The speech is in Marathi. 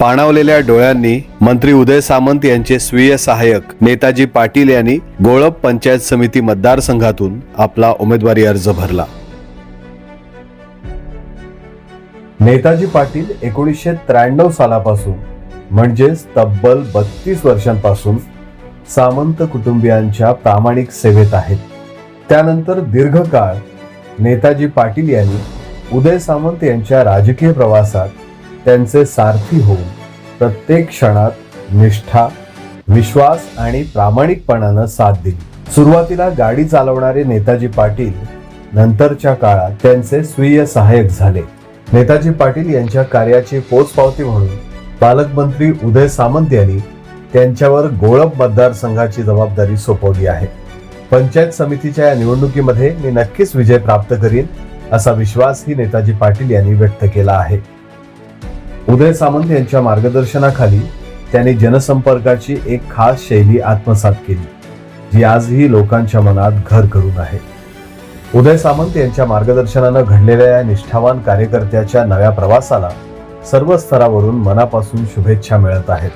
पाणावलेल्या डोळ्यांनी मंत्री उदय सामंत यांचे स्वीय सहाय्यक नेताजी पाटील यांनी गोळप पंचायत समिती मतदारसंघातून आपला उमेदवारी अर्ज भरला. नेताजी पाटील 1993 सालापासून म्हणजेच तब्बल 32 वर्षांपासून सामंत कुटुंबियांच्या प्रामाणिक सेवेत आहेत. त्यानंतर दीर्घकाळ नेताजी पाटील यांनी उदय सामंत यांच्या राजकीय प्रवासात त्यांचे सारथी होऊन प्रत्येक क्षणात निष्ठा, विश्वास आणि प्रामाणिकपणानं साथ दिली. सुरुवातीला गाडी चालवणारे नेताजी पाटील नंतरच्या काळात त्यांचे स्वीय सहाय्यक झाले. नेताजी पाटील यांच्या कार्याची पोचपावती म्हणून पालकमंत्री उदय सामंत यांनी त्यांच्यावर गोळप मतदारसंघाची जबाबदारी सोपवली आहे. पंचायत समितीच्या या निवडणुकीमध्ये मी नक्कीच विजय प्राप्त करीन असा विश्वासही नेताजी पाटील यांनी व्यक्त केला आहे. उदय सामंत यांच्या मार्गदर्शनाखाली त्यांनी जनसंपर्काची एक खास शैली आत्मसात केली, जी आजही लोकांच्या मनात घर करून आहे. उदय सामंत यांच्या मार्गदर्शनानं घडलेल्या या निष्ठावान कार्यकर्त्याच्या नव्या प्रवासाला सर्व स्तरावरून मनापासून शुभेच्छा मिळत आहेत.